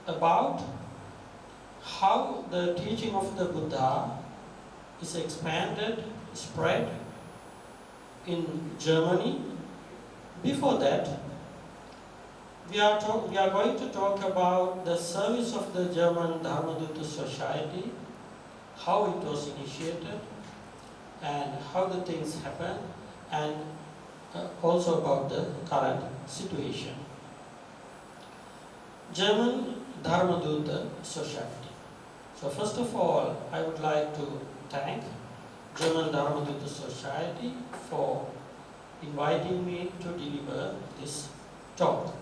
about how the teaching of the Buddha is expanded, spread in Germany. Before that, we are going to talk about the service of the German Dharmaduta Society, how it was initiated, and how the things happened, and also about the current situation. German Dharmaduta Society. So first of all, I would like to thank German Dharmaduta Society for inviting me to deliver this talk.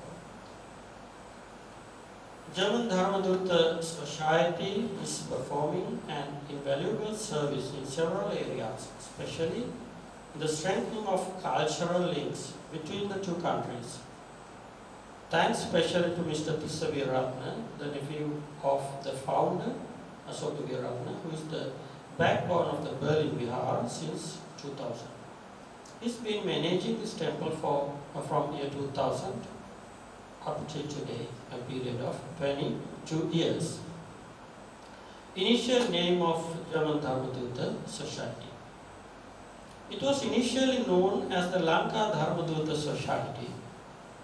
German Dharmaduta Society is performing an invaluable service in several areas, especially in the strengthening of cultural links between the two countries. Thanks especially to Mr. Sri Vajiraramaya, the nephew of the founder, Asoka Weeraratna, who is the backbone of the Berlin Vihara since 2000. He's been managing this temple from year 2000 up to today, a period of 22 years. Initial name of German Dharmaduta Society. It was initially known as the Lanka Dharmaduta Society,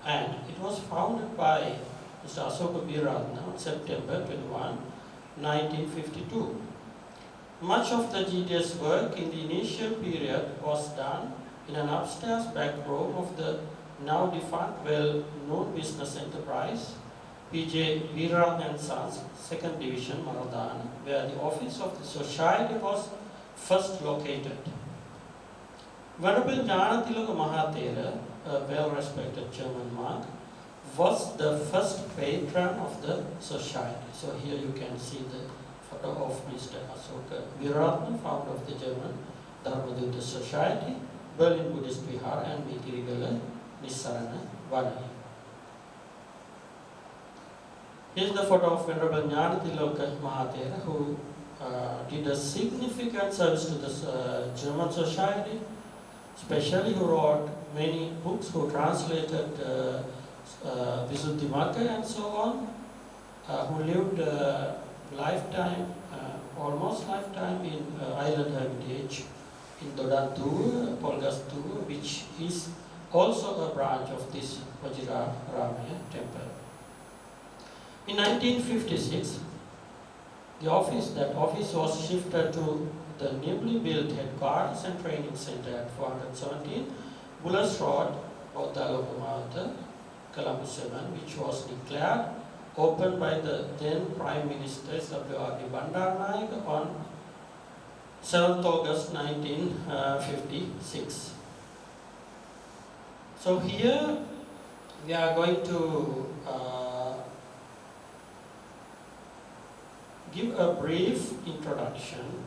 and it was founded by Mr. Asoka Weeraratna on September 21, 1952. Much of the GDS work in the initial period was done in an upstairs back room of the now defunct, well-known business enterprise, P.J. Veeraratna & Sons, 2nd Division, Maradana, where the office of the society was first located. Venerable Dhammanissanti Thero, a well-respected German monk, was the first patron of the society. So here you can see the photo of Mr. Asoka Weeraratna, founder of the German Dharmaduta Society, Berlin Buddhist Vihara, and Mitirigala Dhammanissanti. Here's the photo of Venerable Thero, who did a significant service to the German society, especially who wrote many books, who translated Visuddhimagga and so on, who lived lifetime, almost lifetime in island hermitage in Dodantu, Polgastu, which is also a branch of this Vajiraramaya Temple. In 1956, that office was shifted to the newly built headquarters and training center at 417 Bullis Road, Thalpavila, Colombo 7, which was declared opened by the then Prime Minister W.R.D. Bandaranaike on 7th August 1956. So here we are going to give a brief introduction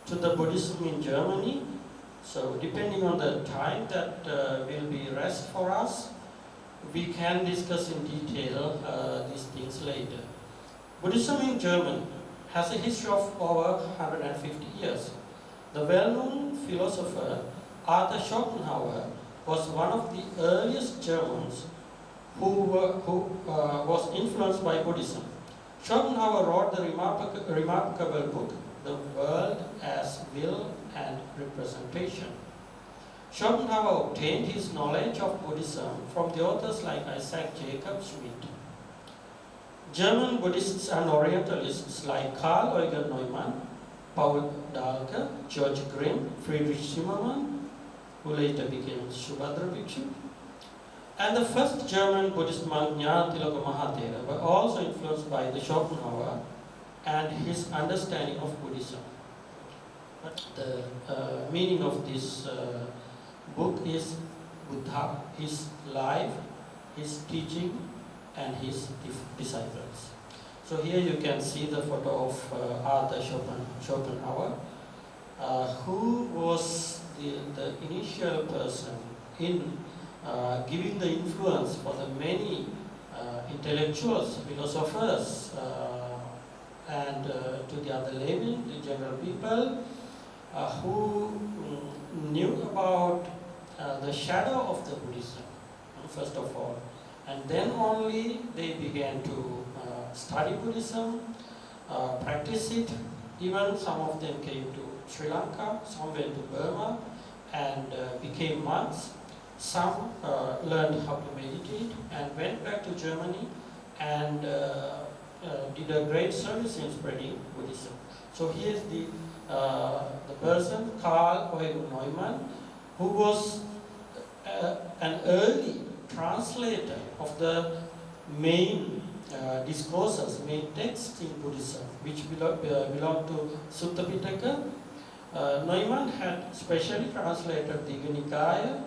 to the Buddhism in Germany. So depending on the time that will be rest for us, we can discuss in detail these things later. Buddhism in Germany has a history of over 150 years. The well-known philosopher Arthur Schopenhauer was one of the earliest Germans who was influenced by Buddhism. Schopenhauer wrote the remarkable book, The World as Will and Representation. Schopenhauer obtained his knowledge of Buddhism from the authors like Isaac Jacob Schmidt. German Buddhists and Orientalists like Karl Eugen Neumann, Paul Dahlke, George Grimm, Friedrich Zimmermann, who later became Subhadra Bhikshu, and the first German Buddhist monk Thero were also influenced by the Schopenhauer and his understanding of Buddhism. But the meaning of this book is Buddha, his life, his teaching, and his disciples. So here you can see the photo of Arthur Schopenhauer, who was the initial person in giving the influence for the many intellectuals, philosophers, and to the other laymen, the general people, who knew about the shadow of the Buddhism, first of all. And then only they began to study Buddhism, practice it. Even some of them came to Sri Lanka, some went to Burma and became monks. Some learned how to meditate and went back to Germany and did a great service in spreading Buddhism. So here's the person, Karl Eugen Neumann, who was an early translator of the main discourses, main texts in Buddhism, which belong to Sutta Pitaka. Neumann had specially translated the Digha Nikaya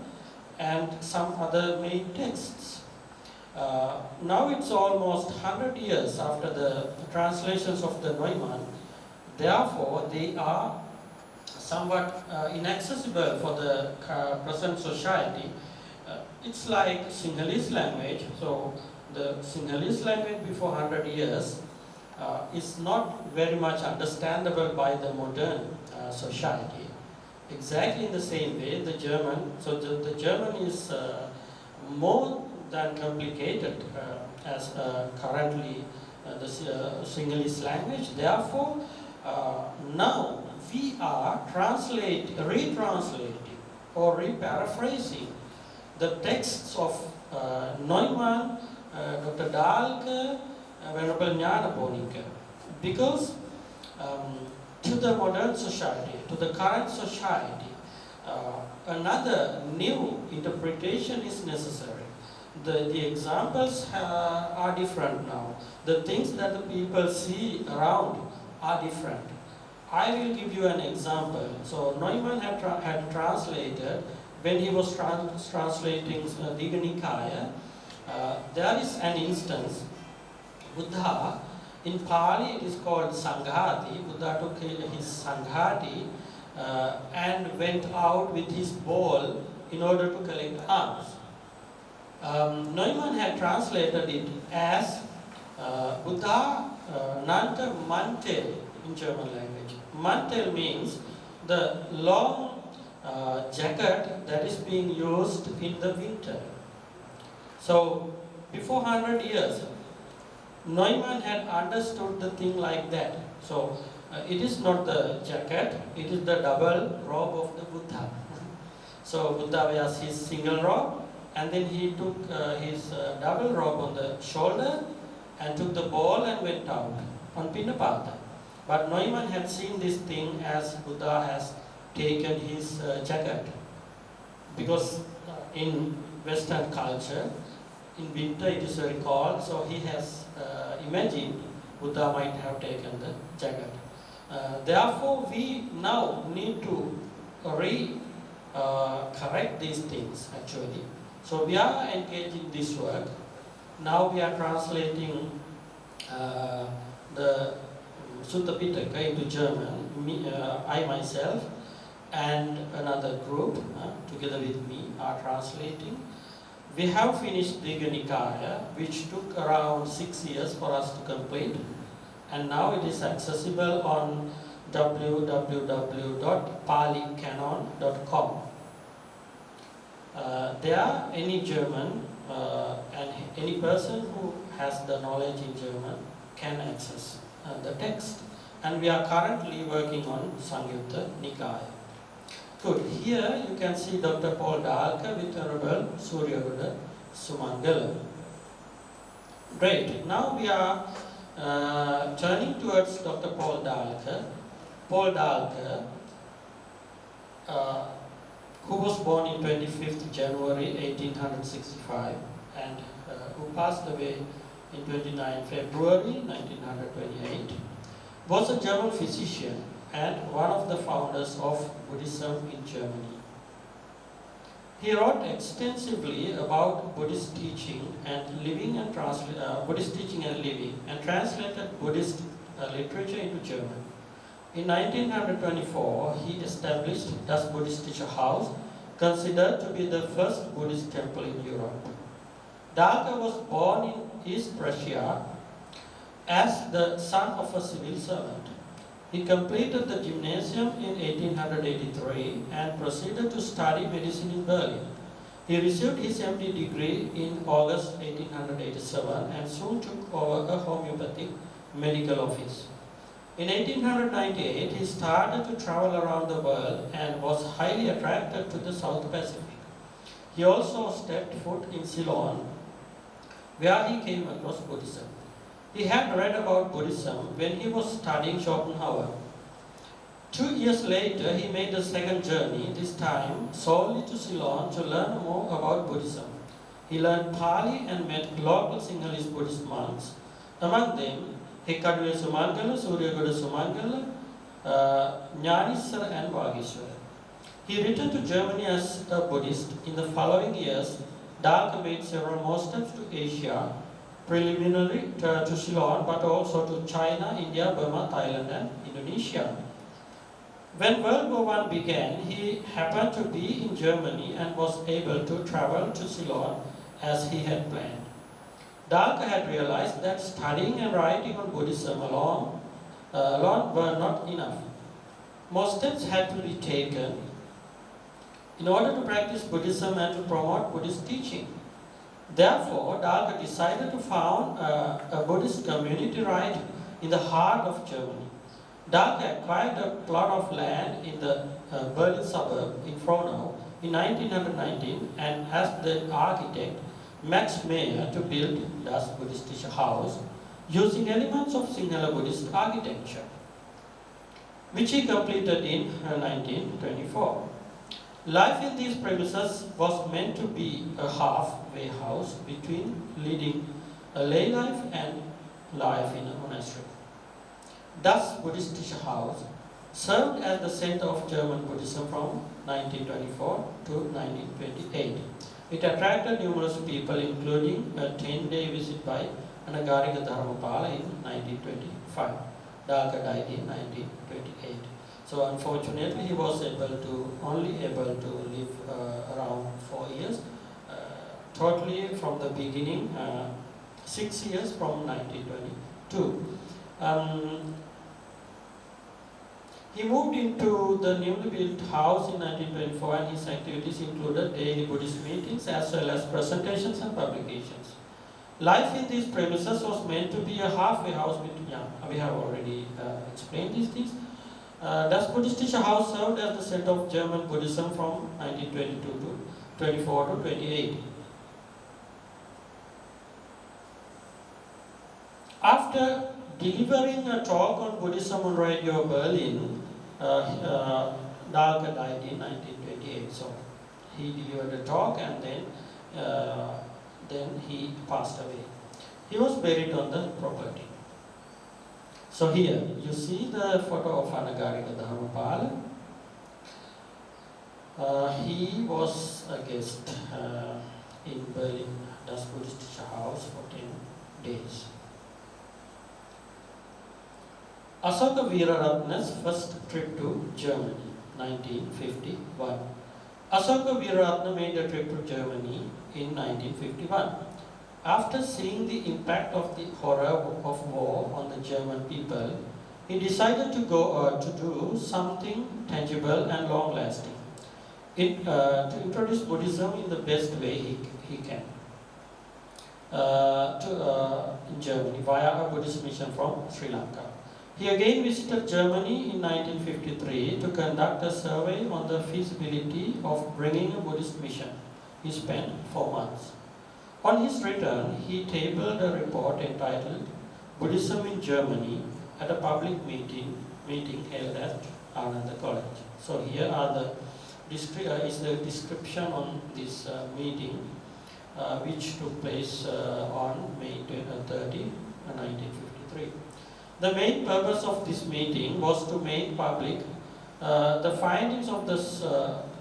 and some other main texts. Now it's almost 100 years after the translations of the Neumann. Therefore, they are somewhat inaccessible for the present society. It's like Sinhalese language. So the Sinhalese language before 100 years is not very much understandable by the modern society. Exactly in the same way, the German, so the German is more than complicated as currently the Sinhalese language. Therefore, now we are retranslating or reparaphrasing the texts of Neumann, Dr. Dahlke, Venerable Jnanaponika, because to the modern society, to the current society, another new interpretation is necessary. The examples are different now. The things that the people see around are different. I will give you an example. So Neumann had translated, when he was translating Digha Nikaya, there is an instance, Buddha, in Pali it is called Sanghati. Buddha took his Sanghati and went out with his ball in order to collect alms. Neumann had translated it as Buddha Nanta Mantel in German language. Mantel means the long jacket that is being used in the winter. So before 100 years, Neumann had understood the thing like that. So it is not the jacket, it is the double robe of the Buddha. So Buddha wears his single robe, and then he took his double robe on the shoulder and took the ball and went out on Pinnapata. But Neumann had seen this thing as Buddha has taken his jacket. Because in Western culture, in winter it is very cold, so he has imagined Buddha might have taken the jacket. Therefore, we now need to correct these things actually. So we are engaged in this work. Now we are translating the Sutta Pitaka into German. I myself and another group together with me are translating. We have finished Digha Nikaya, which took around 6 years for us to complete, and now it is accessible on www.palicanon.com. There, any German and any person who has the knowledge in German can access the text, and we are currently working on Samyutta Nikaya. Good. Here you can see Dr. Paul Dahlke with Venerable Suryaruda Sumangala. Great. Now we are turning towards Dr. Paul Dahlke. Paul Dahlke, who was born in 25th January 1865 and who passed away in 29 February 1928, was a German physician and one of the founders of Buddhism in Germany. He wrote extensively about Buddhist teaching and living and Buddhist teaching and living, and translated Buddhist literature into German. In 1924, he established Das Buddhistische Haus, considered to be the first Buddhist temple in Europe. Dahlke was born in East Prussia as the son of a civil servant. He completed the gymnasium in 1883 and proceeded to study medicine in Berlin. He received his MD degree in August 1887 and soon took over a homeopathic medical office. In 1898, he started to travel around the world and was highly attracted to the South Pacific. He also stepped foot in Ceylon, where he came across Buddhism. He had read about Buddhism when he was studying Schopenhauer. 2 years later, he made a second journey, this time solely to Ceylon to learn more about Buddhism. He learned Pali and met local Sinhalese Buddhist monks. Among them, Hekkaduwe Sumangala, Suryagoda Sumangala, Jnanishwara and Vagishwara. He returned to Germany as a Buddhist. In the following years, Dalka made several more steps to Asia, preliminary to Ceylon, but also to China, India, Burma, Thailand and Indonesia. When World War I began, he happened to be in Germany and was able to travel to Ceylon as he had planned. Dalka had realized that studying and writing on Buddhism alone were not enough. More steps had to be taken in order to practice Buddhism and to promote Buddhist teaching. Therefore, Dalka decided to found a Buddhist community right in the heart of Germany. Dalka acquired a plot of land in the Berlin suburb in Frohnau in 1919 and asked the architect Max Meyer to build Das Buddhistische Haus using elements of Sinhala Buddhist architecture, which he completed in 1924. Life in these premises was meant to be a halfway house between leading a lay life and life in a monastery. Das Buddhistische Haus served as the center of German Buddhism from 1924 to 1928. It attracted numerous people, including a 10-day visit by Anagarika Dharmapala in 1925. Dalka died in 1928. So unfortunately, he was only able to live around 4 years. Totally from the beginning, 6 years from 1922. He moved into the newly built house in 1924 and his activities included daily Buddhist meetings as well as presentations and publications. Life in these premises was meant to be a halfway house between, we have already explained these things. Das Buddhistische Haus served as the center of German Buddhism from 1922 to 24 to 28. After delivering a talk on Buddhism on Radio Berlin, Dalka died in 1928. So he delivered a talk and then he passed away. He was buried on the property. So here you see the photo of Anagarika Dharmapala. He was a guest in Berlin Das Buddhistische Haus for 10 days. Asoka Weeraratna's first trip to Germany, 1951. Asoka Weeraratna made a trip to Germany in 1951. After seeing the impact of the horror of war on the German people, he decided to do something tangible and long-lasting, to introduce Buddhism in the best way he can in Germany via a Buddhist mission from Sri Lanka. He again visited Germany in 1953 to conduct a survey on the feasibility of bringing a Buddhist mission. He spent 4 months. On his return, he tabled a report entitled Buddhism in Germany at a public meeting held at Ananda College. So here are is the description on this meeting, which took place on May 30, 1953. The main purpose of this meeting was to make public the findings of the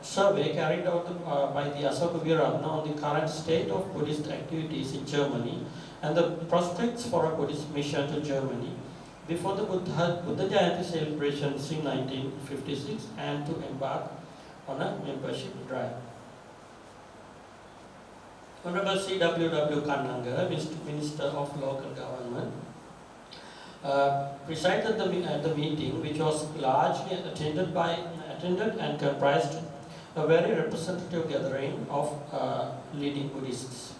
survey carried out by the Asoka Weeraratna on the current state of Buddhist activities in Germany and the prospects for a Buddhist mission to Germany before the Buddha Jayanti celebrations in 1956 and to embark on a membership drive. Honorable C.W.W. Kannanga, Minister of Local Government, presided at the meeting, which was largely attended and comprised a very representative gathering of leading Buddhists.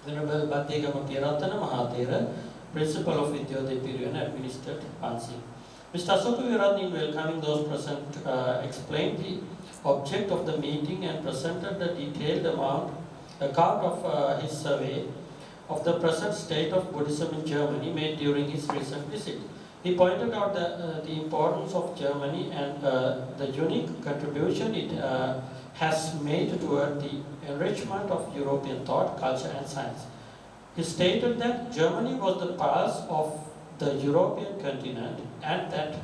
Venerable Mitirigala Dhammanissanti Thero, Principal of Auditorium, administered Pansi. Mr. Asoka Weeraratna, in welcoming those present, explained the object of the meeting and presented the detailed account of his survey of the present state of Buddhism in Germany made during his recent visit. He pointed out the importance of Germany and the unique contribution it has made toward the enrichment of European thought, culture and science. He stated that Germany was the pulse of the European continent and that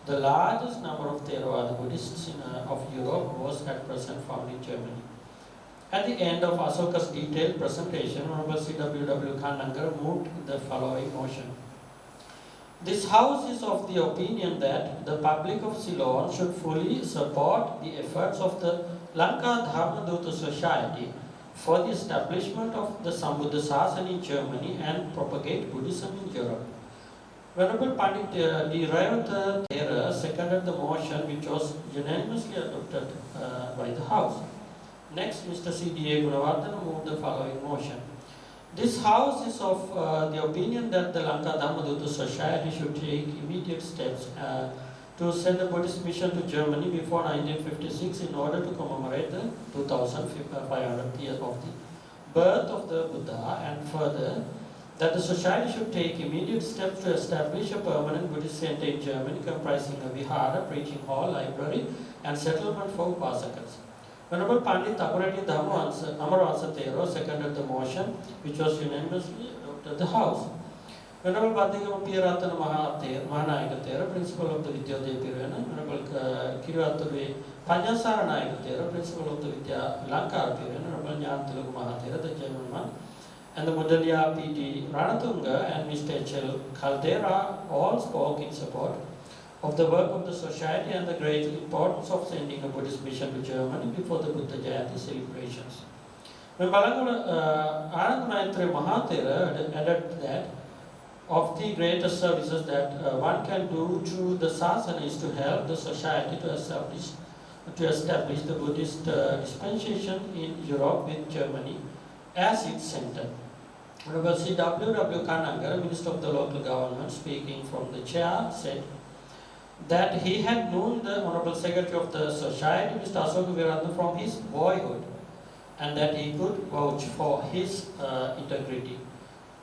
the largest number of Theravada Buddhists of Europe was at present found in Germany. At the end of Asoka's detailed presentation, Honorable C.W.W. Kananga moved the following motion. This House is of the opinion that the public of Ceylon should fully support the efforts of the German Dharmaduta Society for the establishment of the Sambuddha Sasana in Germany and propagate Buddhism in Europe. Venerable Pandit Mitirigala Thero seconded the motion, which was unanimously adopted by the House. Next, Mr. C.D.A. Gunawardana moved the following motion. This House is of the opinion that the German Dharmaduta Society should take immediate steps to send a Buddhist mission to Germany before 1956 in order to commemorate the 2500th year of the birth of the Buddha, and further that the society should take immediate steps to establish a permanent Buddhist center in Germany comprising a vihara, preaching hall, library and settlement for upasakas. Venerable Pandit Amarvansa Thero seconded the motion, which was unanimously adopted at the House. Venerable Bambalapitiya Thero, Principal of the Auditorium, Venerable Kirivaturu Panyasara Thero, Principal of the Vidya Lanka, Venerable Nyantilagu Thero, the German one, and the Mudalia P.D. Ranatunga and Mr. H.L. Caldera all spoke in support of the work of the society and the great importance of sending a Buddhist mission to Germany before the Buddha Jayanti celebrations. When Anandamaitra Mahathera added that of the greatest services that one can do through the Sasana is to help the society to establish the Buddhist dispensation in Europe with Germany as its center. Honorable C.W.W. Kananga, Minister of the Local Government, speaking from the chair, said that he had known the Honorable Secretary of the Society, Mr. Asoka Weeraratna, from his boyhood, and that he could vouch for his integrity.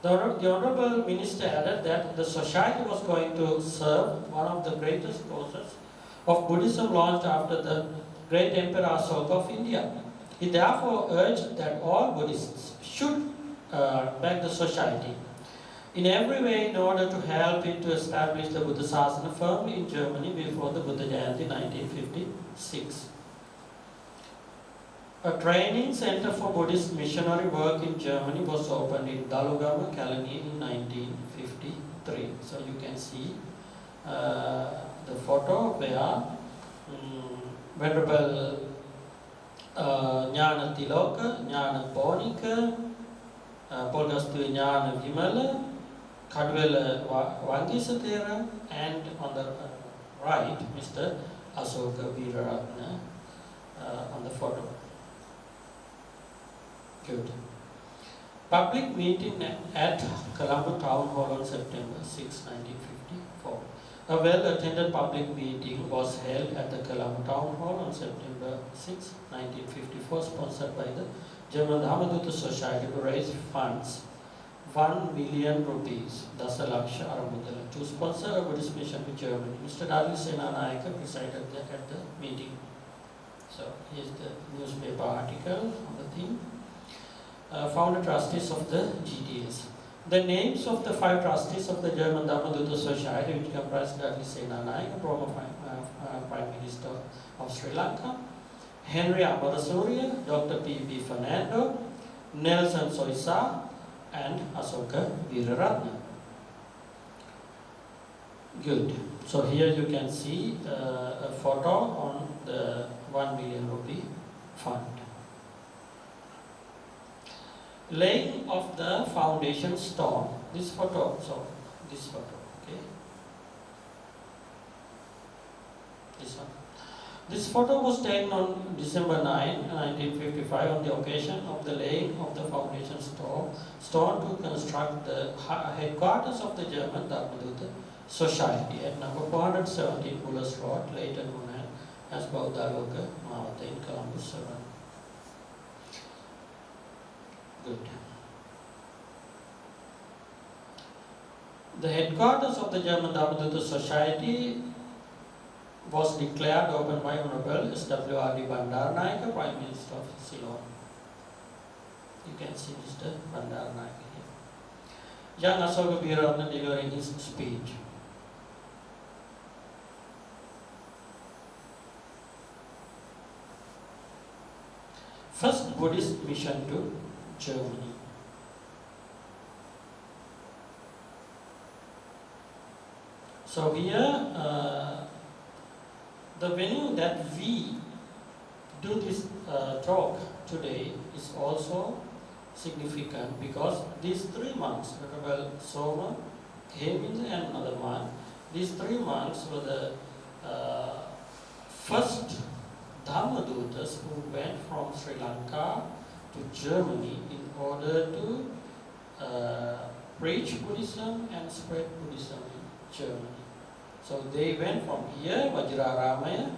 The Honorable Minister added that the Society was going to serve one of the greatest causes of Buddhism launched after the great Emperor Asoka of India. He therefore urged that all Buddhists should back the Society in every way in order to help it to establish the Buddha Sasana firmly in Germany before the Buddha Jayanti 1956. A training center for Buddhist missionary work in Germany was opened in Dalugama, Kalani in 1953. So you can see the photo where Venerable Jnana Tiloka, Jnana Bonika, Polgastu Jnana Vimala, Kadwela Wangisa Thero, and on the right, Mr. Asoka Weeraratna on the photo. Good. Public meeting at Colombo Town Hall on September 6, 1954. A well-attended public meeting was held at the Colombo Town Hall on September 6, 1954, sponsored by the German Dharmaduta Society to raise funds, 1 million rupees, Dasa Laksha Aramudala, to sponsor a Buddhist mission to Germany. Mr. Darli Senanayaka presided at the meeting. So here's the newspaper article on the theme. Founder trustees of the GDS. The names of the 5 trustees of the German Dharmaduta Society, which comprise Darli Senanayaka, former Prime Minister of Sri Lanka, Henry Amarasuriya, Dr. P.B. Fernando, Nelson Soisa, and Asoka Weeraratna. Good. So here you can see a photo on the 1 million rupee fund. Laying of the foundation stone. This photo, this photo, okay. This one. This photo was taken on December 9, 1955 on the occasion of the laying of the foundation stone to construct the headquarters of the German Dharmaduta Society at number 417 Bullis Road, later known as Asoka Weeraratna in Colombo, Good. The headquarters of the German Dharmaduta Society was declared open by Honorable S.W.R.D. Bandaranaike, Prime Minister of Ceylon. You can see Mr. Bandaranaike here. Young Asoka Weeraratna delivering his speech. First Buddhist mission to Germany. So here, the venue that we do this talk today is also significant because these 3 months, Honorable Soma came in and another month, these 3 months were the first Dharmadutas who went from Sri Lanka to Germany in order to preach Buddhism and spread Buddhism in Germany. So they went from here, Vajiraramaya,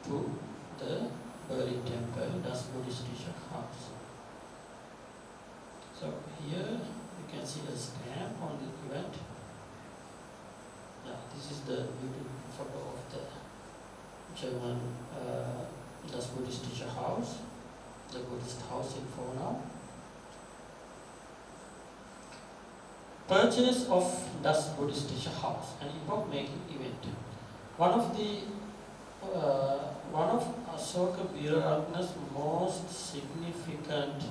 to the Berlin Temple, das Buddhistische Haus. So here you can see a stamp on the event. Yeah, this is the beautiful photo of the German das Buddhistische Haus, the Buddhist house in Frohnau. Purchase of das Buddhistische Haus, an epoch-making event. One of Asoka Weeraratna's most significant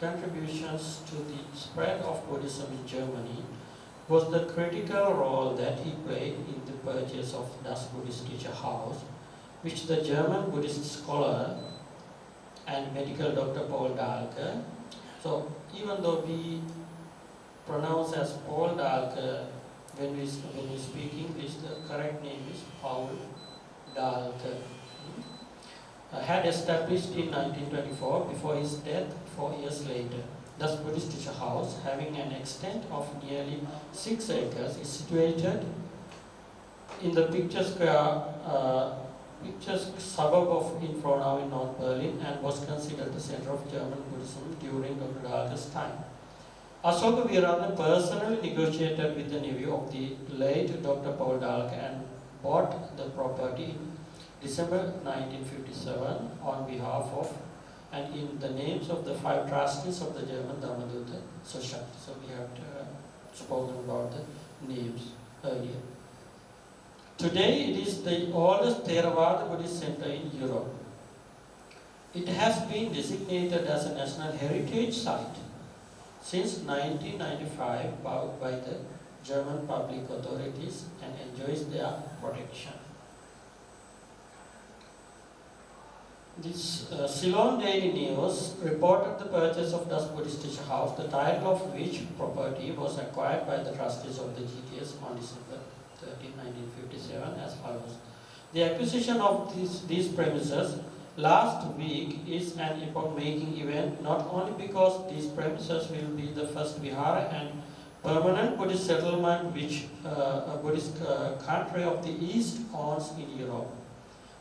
contributions to the spread of Buddhism in Germany was the critical role that he played in the purchase of das Buddhistische Haus, which the German Buddhist scholar and medical Dr. Paul Dahlke, so even though we pronounce as Paul Dahlke when we speak English, the correct name is Paul Dahlke, had established in 1924 before his death 4 years later. Das Buddhistische Haus, having an extent of nearly 6 acres, is situated in the picturesque suburb of Frohnau in North Berlin and was considered the center of German Buddhism during Dr. Dahlke's time. Asoka Weeraratna personally negotiated with the nephew of the late Dr. Paul Dahlke and bought the property in December 1957 on behalf of and in the names of the 5 trustees of the German Dharmaduta Society. So we have spoken about the names earlier. Today it is the oldest Theravada Buddhist center in Europe. It has been designated as a National Heritage Site since 1995 by the German public authorities and enjoys their protection. This Ceylon Daily News reported the purchase of das Buddhistische Haus, the title of which property was acquired by the trustees of the GDS on December 13, 1957 as follows. The acquisition of these premises last week is an epoch-making event, not only because these premises will be the first vihara and permanent Buddhist settlement which a Buddhist country of the East owns in Europe,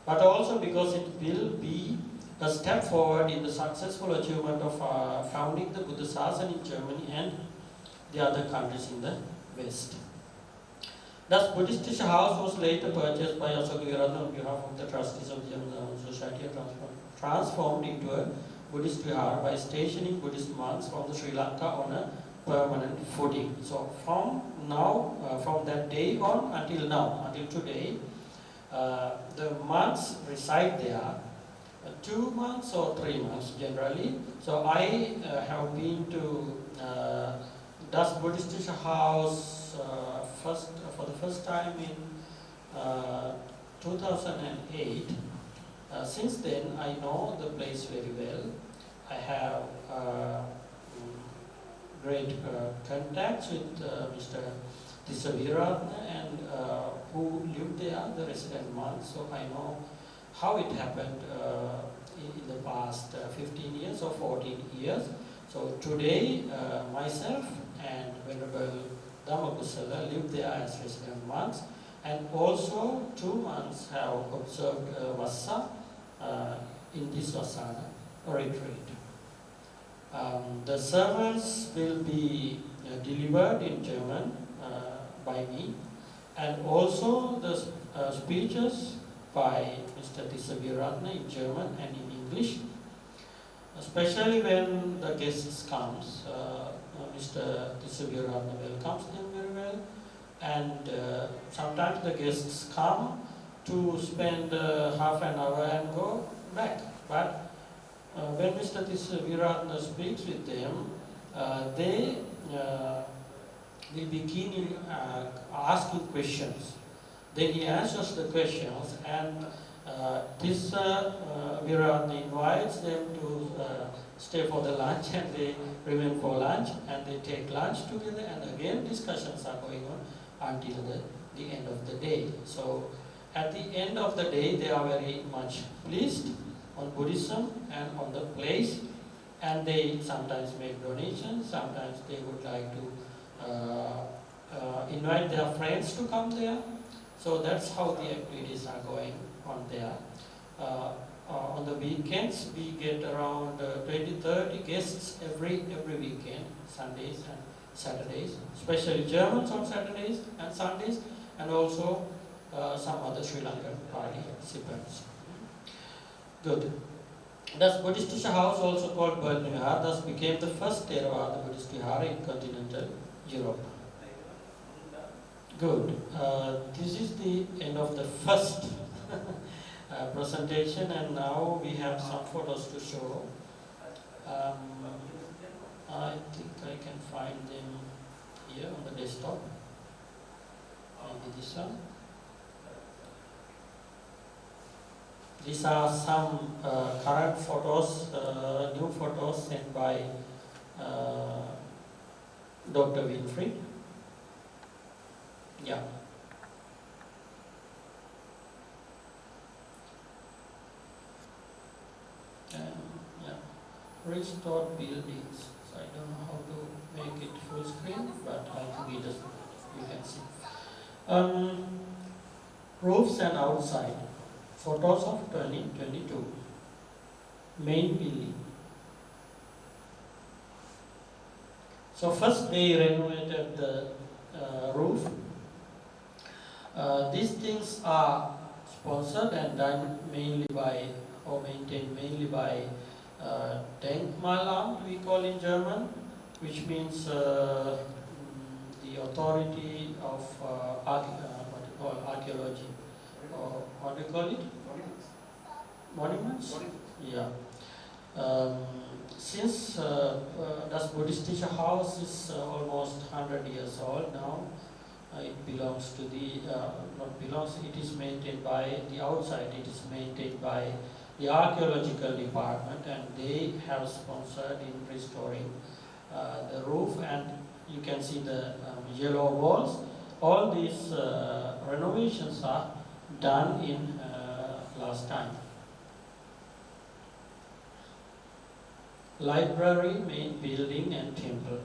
but also because it will be a step forward in the successful achievement of founding the Buddha Sasana in Germany and the other countries in the West. Das Buddhistische Haus was later purchased by Asoka Weeraratna on behalf of the trustees of the German Dharmaduta Society and transformed into a Buddhist vihara by stationing Buddhist monks from Sri Lanka on a permanent footing. So from that day on until now, until today, the monks reside there 2 months or 3 months generally. So I have been to das Buddhistische Haus for the first time in 2008. Since then, I know the place very well. I have great contacts with Mr. Asoka Weeraratna and who lived there, the resident monks. So I know how it happened in the past 15 years or 14 years. So today, myself and Venerable Dhammakusala live there as resident monks, and also 2 months have observed Vassa in this Vasana retreat. The sermons will be delivered in German by me, and also the speeches by Mr. Sri Vajiraramaya in German and in English. Especially when the guests comes, Mr. Sri Vajiraramaya welcomes them very well, and sometimes the guests come to spend half an hour and go back. But when Mr. Sri Vajiraramaya speaks with them, they will be keen in asking questions. Then he answers the questions, and Vajiraramaya invites them to stay for the lunch, and they remain for lunch, and they take lunch together, and again discussions are going on until the end of the day. So at the end of the day, they are very much pleased on Buddhism and on the place, and they sometimes make donations, sometimes they would like to invite their friends to come there. So that's how the activities are going on there. On the weekends, we get around 20-30 guests every weekend, Sundays and Saturdays, especially Germans on Saturdays and Sundays, and also some other Sri Lankan participants. Good. Thus, Buddhist house, also called Bernihar, thus became the first Theravada Buddhist vihara in continental Europe. Good. This is the end of the first presentation, and now we have some photos to show. I think I can find them here on the desktop. Maybe this one. These are some current photos, new photos sent by Dr. Winfrey. Yeah. Yeah. Restored buildings. So I don't know how to make it full screen, but I think it is, you can see. Roofs and outside. Photos of 2022. Main building. So first they renovated the roof. These things are sponsored and done mainly by, or maintained mainly by Denkmalamt, we call in German, which means the authority of archaeology. What do you call it? Monuments? Yeah. Since das Buddhistische House is almost 100 years old now, it belongs to the, not belongs, it is maintained by the outside, it is maintained by the archaeological department, and they have sponsored in restoring the roof, and you can see the yellow walls. All these renovations are done in last time. Library, main building and temple.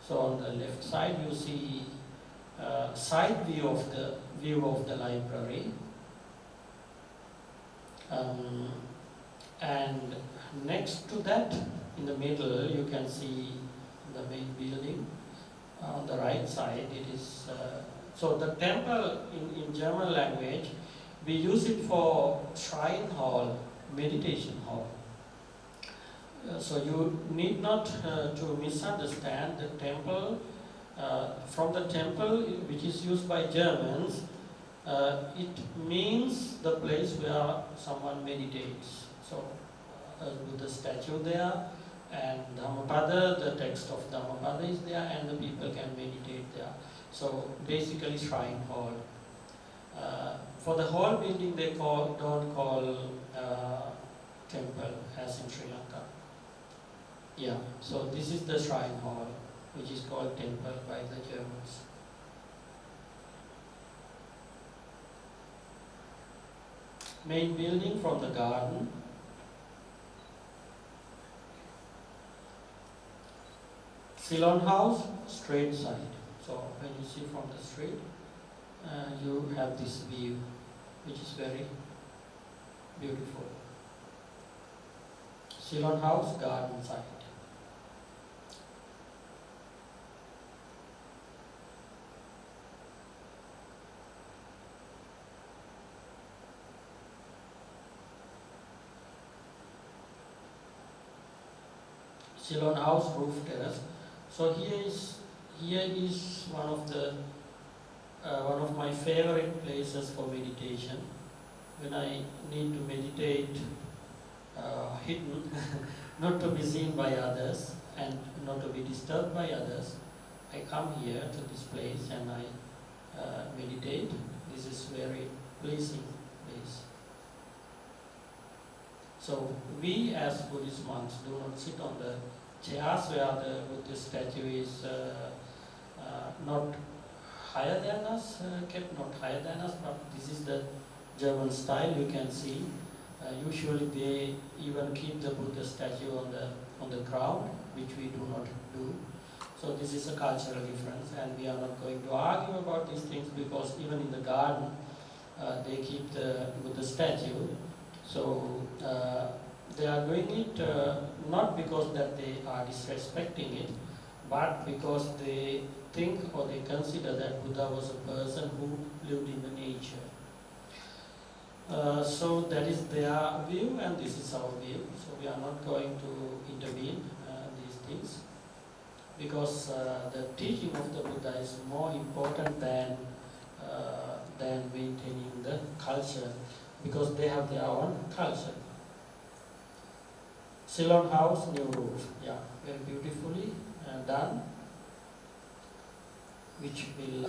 So on the left side you see side view of the library, and next to that in the middle you can see the main building. On the right side it is so the temple in German language we use it for shrine hall, meditation hall. So you need not to misunderstand the temple. From the temple, which is used by Germans, it means the place where someone meditates. So with the statue there, and Dhammapada, the text of Dhammapada is there, and the people can meditate there. So basically shrine hall. For the whole building they don't call temple as in Sri Lanka. Yeah, so this is the shrine hall, which is called temple by the Germans. main building from the garden. Ceylon House, straight side. So when you see from the street, you have this view, which is very beautiful. Ceylon House, garden side. Ceylon House, roof terrace. So here is one of my favorite places for meditation. When I need to meditate hidden, not to be seen by others and not to be disturbed by others, I come here to this place and I meditate. This is very pleasing place. So we as Buddhist monks do not sit on the chairs where the Buddhist statue is not higher than us, kept not higher than us, but this is the German style, you can see. Usually they even keep the Buddha statue on the ground, which we do not do. So this is a cultural difference, and we are not going to argue about these things because even in the garden they keep the Buddha statue. So they are doing it not because that they are disrespecting it, but because they think or they consider that Buddha was a person who lived in the nature. So that is their view and this is our view. So we are not going to intervene these things because the teaching of the Buddha is more important than maintaining the culture, because they have their own culture. Ceylon House, new roof. Yeah, very beautifully done, which will